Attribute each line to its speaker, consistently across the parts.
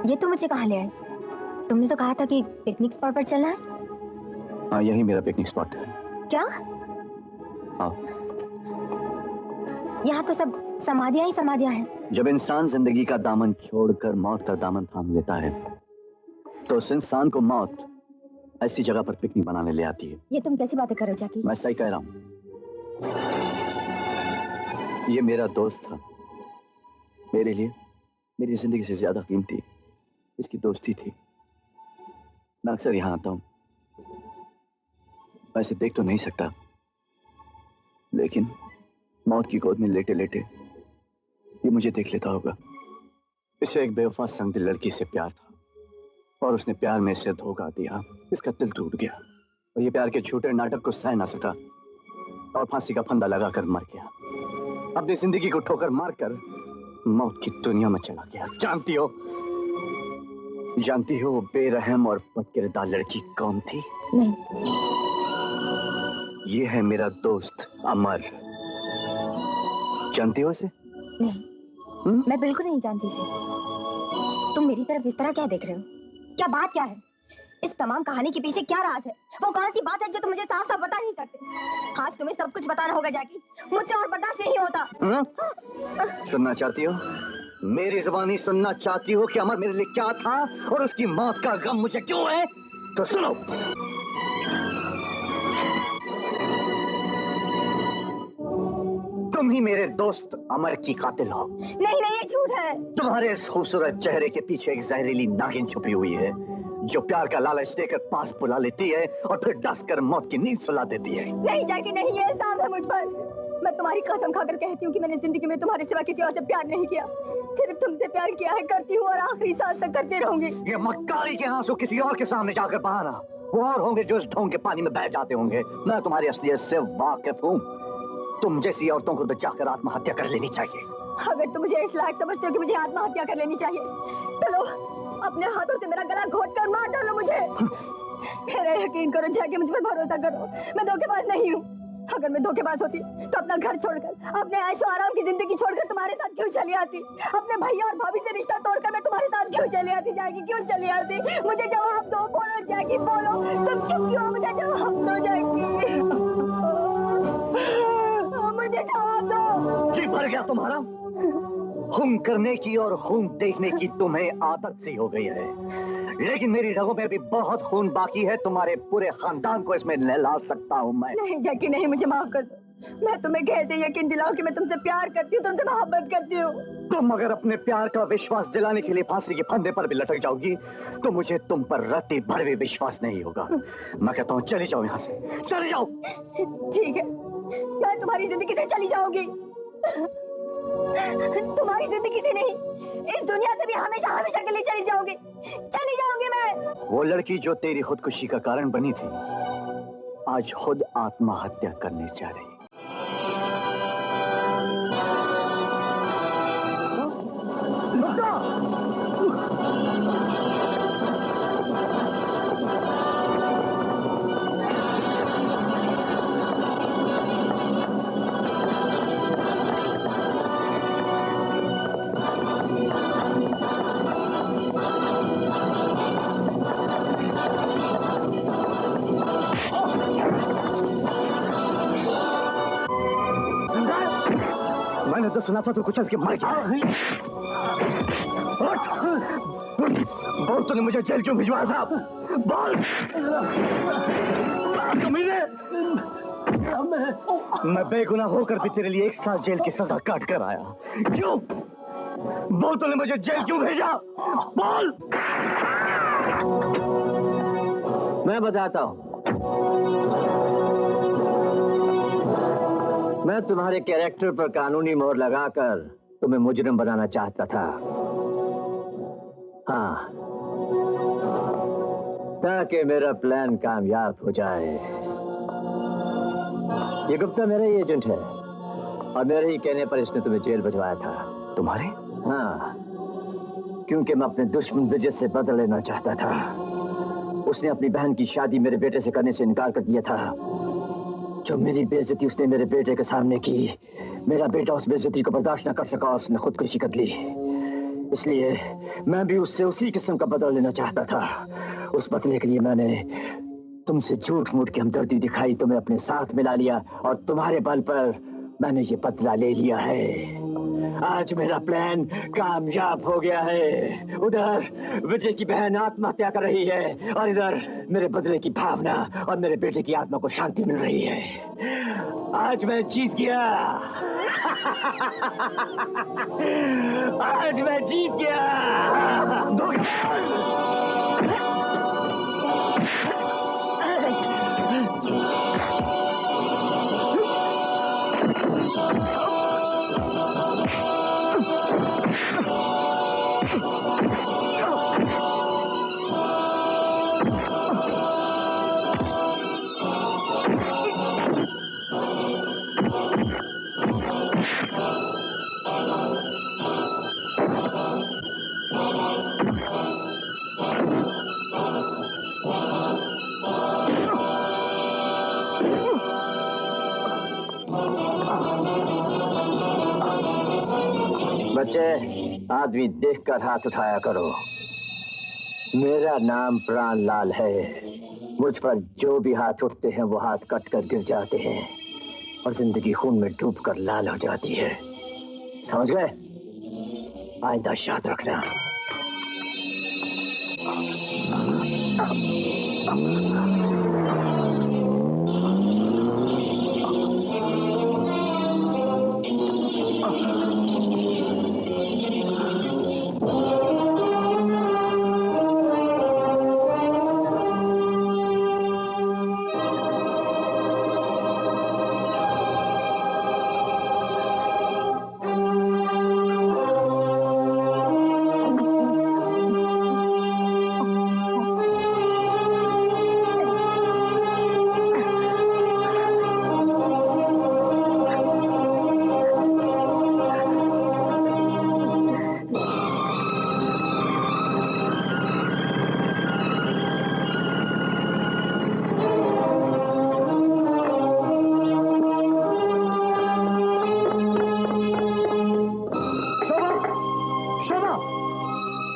Speaker 1: ये तो मुझे कहाँ ले आए? तुमने तो कहा था कि पिकनिक स्पॉट पर चलना है।
Speaker 2: हाँ, यही मेरा पिकनिक स्पॉट है।
Speaker 1: क्या?
Speaker 2: हाँ।
Speaker 1: यहाँ तो सब समाधियाँ ही समाधियाँ हैं।
Speaker 2: जब इंसान जिंदगी का दामन छोड़कर मौत का दामन थाम लेता है, तो उस इंसान को मौत ऐसी जगह पर पिकनिक बनाने ले आती है।
Speaker 1: ये तुम कैसी बातें कर रहे हो जैकी?
Speaker 2: मैं सही कह रहा हूँ। ये मेरा दोस्त था। मेरे लिए मेरी जिंदगी से ज्यादा कीमती इसकी दोस्ती थी। मैं अक्सर यहाँ आता हूँ। मैं इसे देख तो नहीं सकता, लेकिन मौत की गोद में लेटे लेटे ये मुझे देख लेता होगा। इसे एक बेवफा संग दिल लड़की से प्यार था और उसने प्यार में इसे धोखा दिया। इसका दिल टूट गया और ये प्यार के झूठे नाटक को सह ना सका और फांसी का फंदा लगाकर मर गया। अपनी जिंदगी को ठोकर मारकर मौत की दुनिया में चला गया। जानती हो वो बेरहम और बदकिरदार लड़की कौन थी?
Speaker 1: नहीं।
Speaker 2: ये है मेरा दोस्त अमर। जानती हो इसे?
Speaker 1: नहीं। मैं बिल्कुल नहीं जानती इसे। तुम मेरी तरफ इस तरह क्या देख रहे हो? क्या बात क्या है? इस तमाम कहानी के पीछे क्या राज है? वो कौन सी बात है जो तुम मुझे साफ साफ बता नहीं सकते? आज तुम्हें सब कुछ बताना होगा जैकी। मुझसे और बर्दाश्त नहीं होता।
Speaker 2: सुनना चाहती हो? मेरी जुबानी सुनना चाहती हो कि अमर मेरे लिए क्या था और उसकी मौत का गम मुझे क्यों है? तो सुनो। तुम ही मेरे दोस्त अमर की कातिल हो।
Speaker 1: नहीं नहीं, ये झूठ है।
Speaker 2: तुम्हारे इस खूबसूरत चेहरे के पीछे एक जहरीली नागिन छुपी हुई है जो प्यार का लालच देकर पास बुला लेती है और फिर डस कर मौत की नींद सुला देती है।
Speaker 1: नहीं जैकी नहीं, ये इल्जाम है मुझ पर। मैं तुम्हारी कसम खाकर कहती हूँ कि मैंने जिंदगी में तुम्हारे सिवा किसी और से प्यार नहीं किया। सिर्फ तुमसे प्यार किया है, करती हूँ और आखिरी सांस तक करती रहूंगी।
Speaker 2: ये मक्कारी के आंसू किसी और के सामने जाकर बहाना। वो और होंगे जो इस ढोंग के पानी में बह जाते होंगे। मैं तुम्हारी असलियत से वाकिफ हूँ। तुम जैसी औरतों को तो जाकर आत्महत्या कर लेनी चाहिए।
Speaker 1: अगर तुम मुझे इस लायक समझते हो कि मुझे आत्महत्या कर लेनी चाहिए, तो लो अपने हाथों से मेरा गला घोट कर मार डालो मुझे। मेरा यकीन करो जैकी, मुझ पर भरोसा करो। मैं धोखेबाज नहीं हूँ। अगर मैं धोखेबाज होती तो अपना घर छोड़कर, अपने ऐशो आराम की जिंदगी छोड़कर तुम्हारे साथ क्यों चली आती? अपने भैया और भाभी से रिश्ता तोड़कर मैं तुम्हारे साथ क्यों चली आती जैकी? क्यों चली आती? मुझे जवाब दो। बोलो जैकी, बोलो। तुम चुप क्यों? मुझे जवाब दो जैकी। मुझे जवाब दो।
Speaker 2: जी भर गया तुम्हारा? खून करने की और खून देखने की तुम्हें आदत सी हो गई है, लेकिन मेरी रगों में भी बहुत खून बाकी है। तुम्हारे पूरे खानदान को इसमें नहला सकता हूँ मैं।
Speaker 1: नहीं जैकी नहीं, मुझे माफ कर दो। मैं तुम्हें कैसे यकीन दिलाऊं कि मैं तुमसे प्यार करती हूँ, तुमसे मोहब्बत करती हूँ?
Speaker 2: तुम अगर अपने प्यार का विश्वास दिलाने के लिए फांसी के फंदे पर भी लटक जाओगी तो मुझे तुम पर रत्ती भर भी विश्वास नहीं होगा। मैं कहता हूँ चली जाओ यहाँ से, चली जाओ।
Speaker 1: ठीक है, मैं तुम्हारी जिंदगी से चली जाऊंगी। तुम्हारी जिंदगी से नहीं, इस दुनिया से भी हमेशा हमेशा के लिए चली जाऊंगी। चली जाऊंगी मैं।
Speaker 2: वो लड़की जो तेरी खुदकुशी का कारण बनी थी, आज खुद आत्महत्या करने जा रही है। मैंने तो सुना था तू कुचल के मर गया। बोल, तूने मुझे जेल क्यों भिजवाया था? बोल। मैं बेगुनाह होकर भी तेरे लिए 1 साल जेल की सजा काट कर आया। क्यों? बोल, तूने मुझे जेल क्यों भेजा? बोल।
Speaker 3: मैं बताता हूँ। मैं तुम्हारे कैरेक्टर पर कानूनी मोहर लगाकर तुम्हें मुजरिम बनाना चाहता था। हाँ, ताकि मेरा प्लान कामयाब हो जाए। ये गुप्ता मेरा ही एजेंट है और मेरे ही कहने पर इसने तुम्हें जेल भिजवाया था।
Speaker 2: तुम्हारे?
Speaker 3: हाँ, क्योंकि मैं अपने दुश्मन विजय से बदला लेना चाहता था। उसने अपनी बहन की शादी मेरे बेटे से करने से इनकार कर दिया था। जो मेरी बेइज्जती उसने मेरे बेटे के सामने की, मेरा बेटा उस बेइज्जती को बर्दाश्त न कर सका और उसने खुदकुशी कर ली। इसलिए मैं भी उससे उसी किस्म का बदला लेना चाहता था। उस बदले के लिए मैंने तुमसे झूठ मूठ की हमदर्दी दिखाई, तुम्हें अपने साथ मिला लिया और तुम्हारे बल पर मैंने ये बदला ले लिया है। आज मेरा प्लान कामयाब हो गया है। उधर विजय की बहन आत्महत्या कर रही है और इधर मेरे बदले की भावना और मेरे बेटे की आत्मा को शांति मिल रही है। आज मैं जीत गया। आज मैं जीत गया। बच्चे, आदमी देखकर हाथ उठाया करो। मेरा नाम प्राणलाल है। मुझ पर जो भी हाथ उठते हैं वो हाथ कट कर गिर जाते हैं और जिंदगी खून में डूबकर लाल हो जाती है। समझ गए? आइंदा याद रखना।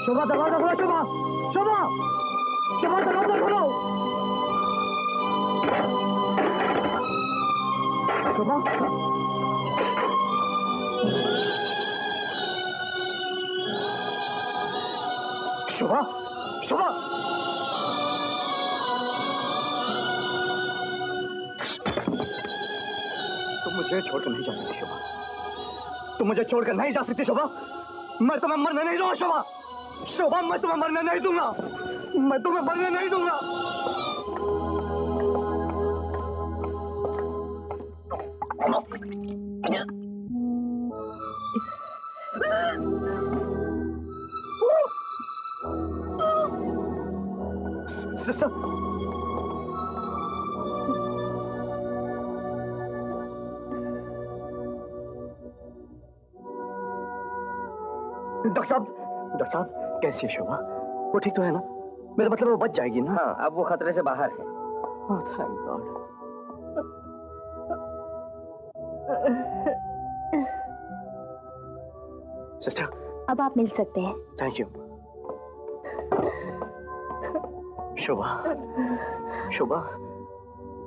Speaker 3: शोभा, दरवाजा खोलो। शोभा, शोभा, शोभा, दरवाजा खोलो। शोभा, शोभा, शोभा, तुम मुझे छोड़कर नहीं जा सकती शोभा। तुम मुझे छोड़कर नहीं जा सकती शोभा। मैं तुम्हें मरने नहीं दूंगा शोभा। शोभा, मैं तुम्हें मरने नहीं दूंगा। मैं तुम्हें मरने नहीं दूंगा। सिस्टर, डॉक्टर साहब कैसी है शोभा? वो ठीक तो है ना? मेरा मतलब वो बच जाएगी ना? हाँ, अब वो खतरे से बाहर है। Oh, thank God. सिस्टर,
Speaker 1: अब आप मिल सकते हैं।
Speaker 3: Thank you. शोभा, शोभा,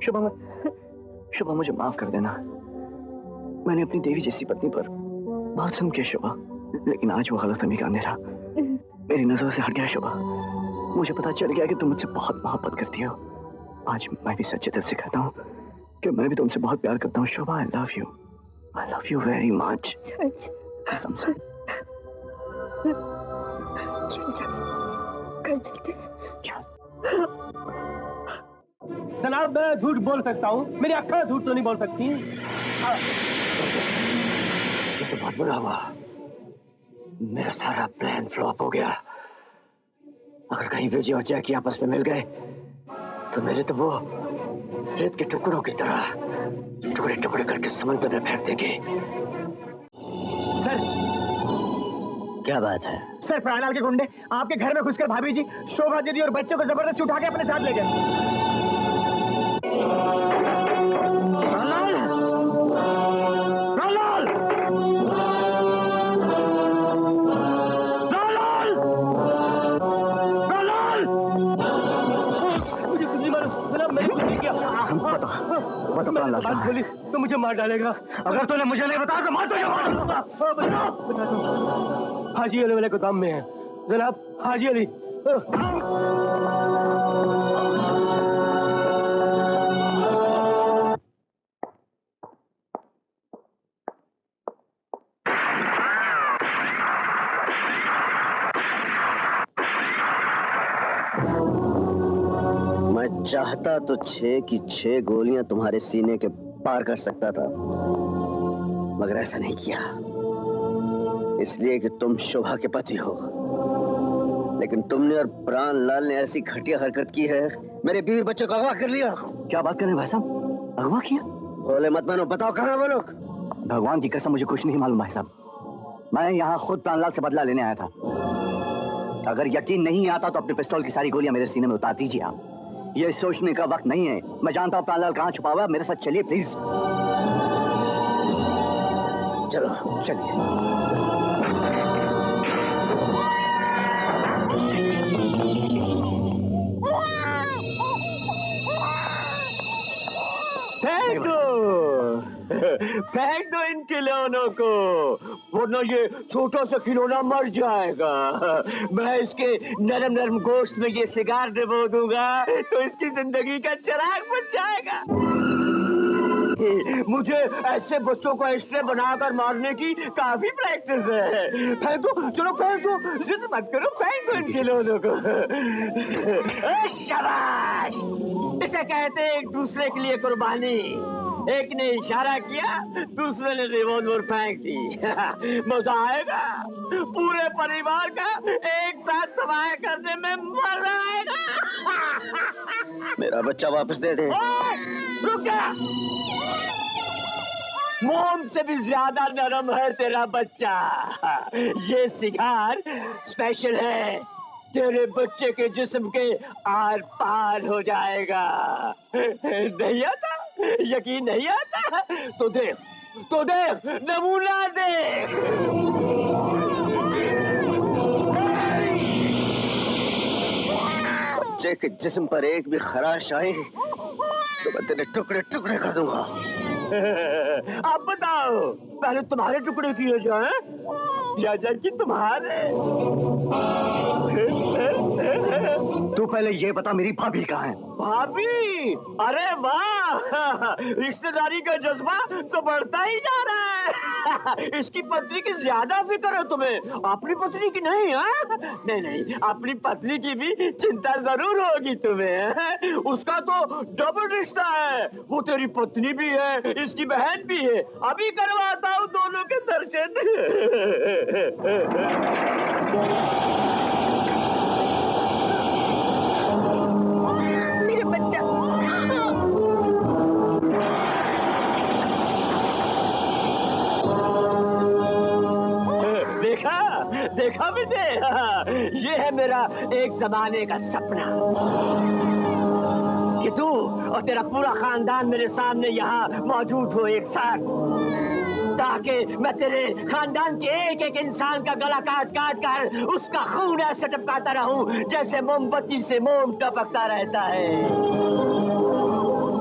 Speaker 3: शोभा, शोभा, मुझे माफ कर देना। मैंने अपनी देवी जैसी पत्नी पर बहुत जुल्म किया शोभा, लेकिन आज वो गलतफहमी का अंधेरा मेरी नजरों से हट गया शोभा। मुझे पता चल गया कि तुम मुझसे बहुत मोहब्बत करती हो। आज मैं भी सच्चे दिल से कहता हूँ कि मैं भी तुमसे बहुत प्यार करता हूँ Shobha. I love you very much. कसम से।
Speaker 4: जनाब, मैं झूठ बोल सकता हूँ, मेरी अक्खा झूठ तो नहीं बोल सकती।
Speaker 3: ये तो बहुत बुरा हुआ। मेरा सारा प्लान फ्लॉप हो गया। अगर कहीं विजय और जैकी आपस में मिल गए तो मेरे तो वो रेत के टुकड़ों की तरह टुकड़े टुकड़े करके समुद्र में फेंक देंगे।
Speaker 4: सर,
Speaker 3: क्या बात है?
Speaker 4: सर, प्राणलाल के गुंडे आपके घर में घुसकर भाभी जी, शोभा दीदी और बच्चों को जबरदस्ती उठा के अपने साथ ले गए। प्राणलाल!
Speaker 3: बता प्राण लाल कहाँ है?
Speaker 4: तो मुझे मार डालेगा।
Speaker 3: अगर तूने मुझे नहीं बताया तो मार
Speaker 4: हाजी अली वाले गोदाम में है जनाब, हाजी अली।
Speaker 5: मैं चाहता तो 6 की 6 गोलियां तुम्हारे सीने के पार कर सकता था, मगर ऐसा नहीं किया, इसलिए कि तुम शोभा के पति हो। लेकिन तुमने और प्राण लाल ने ऐसी घटिया हरकत की है, मेरे बीवी बच्चों को अगवा कर लिया।
Speaker 3: क्या बात कर रहे हैं भाई साहब? अगवा किया?
Speaker 5: बोले मत मानो, बताओ कहाँ वो लोग?
Speaker 3: भगवान की कसम मुझे कुछ नहीं मालूम भाई साहब। मैं यहाँ खुद प्राणलाल से बदला लेने आया था। अगर यकीन नहीं आता तो अपने पिस्तौल की सारी गोलियां मेरे सीने में उतार दीजिए आप। ये सोचने का वक्त नहीं है। मैं जानता हूँ प्राणलाल कहाँ छुपा हुआ है। मेरे साथ चलिए प्लीज।
Speaker 5: चलो चलिए।
Speaker 4: फेंक दो, फेंक दो इन खिलौनों को, वरना ये छोटा सा खिलौना मर जाएगा। मैं इसके नरम नरम गोश्त में ये सिगार डबो दूंगा तो इसकी जिंदगी का चिराग बुझ जाएगा। मुझे ऐसे बच्चों को एक्स्ट्रा बनाकर मारने की काफी प्रैक्टिस है। फेंक दो, चलो फेंक दो, जिद मत करो, फेंक दो इन खिलौनों को। शाबाश, इसे कहते हैं एक दूसरे के लिए कुर्बानी। एक ने इशारा किया, दूसरे ने रिवॉल्वर फेंक दी। मजा आएगा, पूरे परिवार का एक साथ सवाया करने में मजा आएगा।
Speaker 5: मेरा बच्चा वापस दे दे।
Speaker 4: रुक जा, मोम से भी ज्यादा नरम है तेरा बच्चा। ये सिगार स्पेशल है, तेरे बच्चे के जिस्म के आर पार हो जाएगा। नहीं आता, यकीन नहीं आता? तो देख, नमूना देख।
Speaker 5: बच्चे के जिस्म पर एक भी खराश आए तो मैं तेरे टुकड़े टुकड़े कर दूंगा।
Speaker 4: अब बताओ, पहले तुम्हारे टुकड़े किए जाए या कि तुम्हारे?
Speaker 3: तू पहले ये बता मेरी भाभी कहाँ है?
Speaker 4: भाभी? अरे वाह, रिश्तेदारी का जज्बा तो बढ़ता ही जा रहा है। इसकी पत्नी की ज्यादा फिक्र है तुम्हें, अपनी पत्नी की नहीं? नहीं, अपनी पत्नी की भी चिंता जरूर होगी तुम्हें। उसका तो डबल रिश्ता है, वो तेरी पत्नी भी है, इसकी बहन भी है। अभी करवाता हूँ दोनों के दर्शन।
Speaker 1: मेरा बच्चा।
Speaker 4: देखा विजय, ये है मेरा एक जमाने का सपना कि तू और तेरा पूरा खानदान मेरे सामने यहाँ मौजूद हो एक साथ, ताकि मैं तेरे खानदान के एक एक इंसान का गला काट कर उसका खून ऐसे टपकाता रहूं जैसे मोमबत्ती से मोम टपकता रहता है,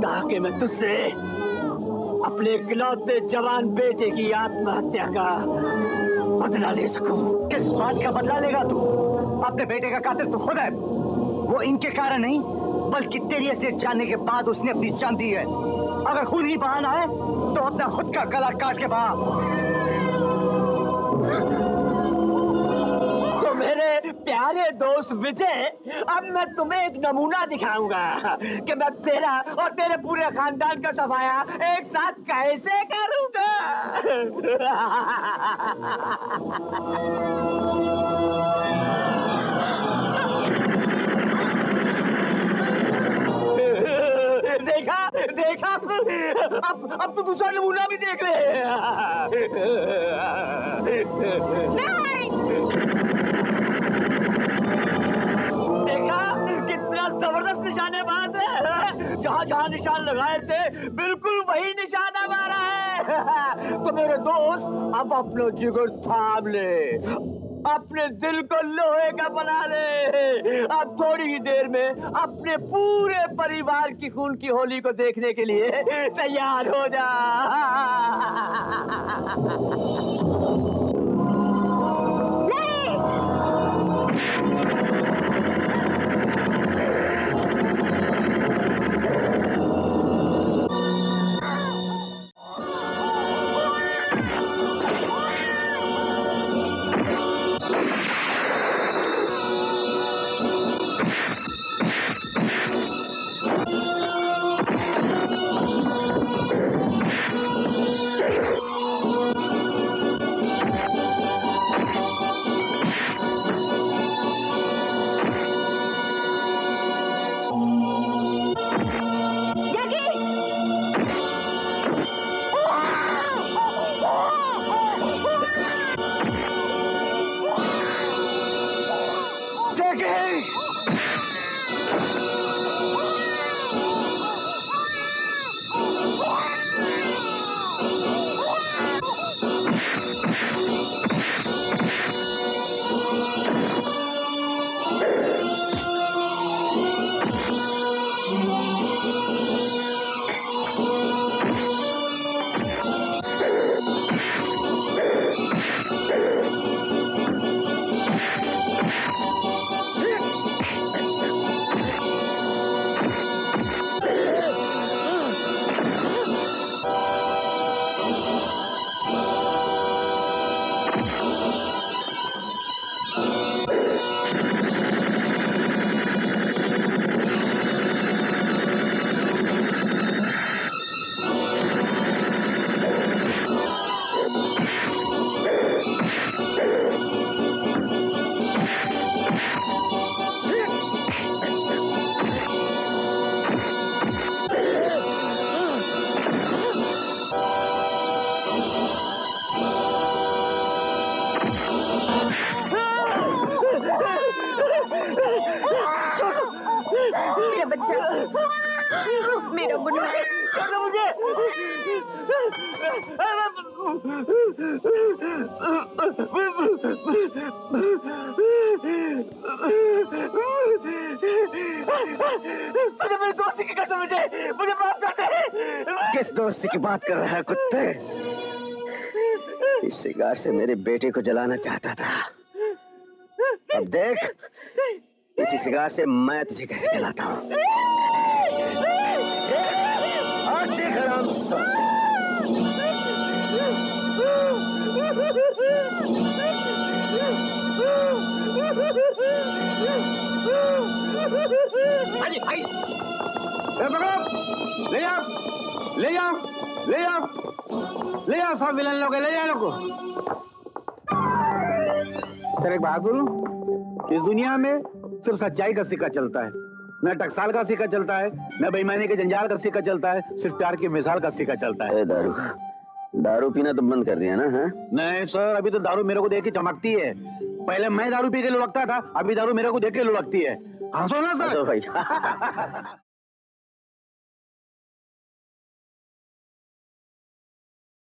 Speaker 4: ताकि मैं तुझसे अपने इकलौते जवान बेटे की आत्महत्या का बदला ले सकूं।
Speaker 3: किस बात का बदला लेगा तू? अपने बेटे का कातिल तो खुद है। वो इनके कारण नहीं बल्कि तेरी असलियत जानने के बाद उसने अपनी जान दी है। अगर खून ही बहाना है तो अपना खुद का गला काट के बहा।
Speaker 4: तो मेरे प्यारे दोस्त विजय, अब मैं तुम्हें एक नमूना दिखाऊंगा कि मैं तेरा और तेरे पूरे खानदान का सफाया एक साथ कैसे करूंगा। देखा अब तो दूसरा नमूना भी देख रहे देखा कितना जबरदस्त निशानेबाज है। जहां निशान लगाए थे बिल्कुल वही निशाना मारा है। तो मेरे दोस्त अब अपना जिगर थाम ले, अपने दिल को लोहे का बना ले। अब थोड़ी ही देर में अपने पूरे परिवार की खून की होली को देखने के लिए तैयार हो जा।
Speaker 1: मेरा बच्चा, मेरा मुन्ना,
Speaker 4: छोड़ो मुझे। तुझे मेरी दोस्ती की कसम, मुझे माफ कर दे।
Speaker 5: किस दोस्ती की बात कर रहा है कुत्ते? इस सिगार से मेरे बेटे को जलाना चाहता था। अब देख, इसी सिगार से मैं तुझे कैसे जलाता हूँ। आज देख हराम सब।
Speaker 4: भाई भाई, ले जाओ, ले जाओ, ले जाओ, ले जाओ, सब विलन लोग, ले जाओ लोग को। तेरे एक बात बोलूं, इस दुनिया में सिर्फ सच्चाई का सिक्का चलता है, न टकसाल का सिक्का चलता है, न बेईमानी के जंजाल का सिक्का चलता है, सिर्फ प्यार की मिसाल का सिक्का चलता है।
Speaker 5: दारू पीना तो बंद कर दिया ना? है
Speaker 4: नहीं सर, अभी तो दारू मेरे को देख के चमकती है। पहले मैं दारू पी के लुढ़कता था, अभी दारू मेरे को देख के लुढ़कती है। हंसो ना सर।
Speaker 5: भाई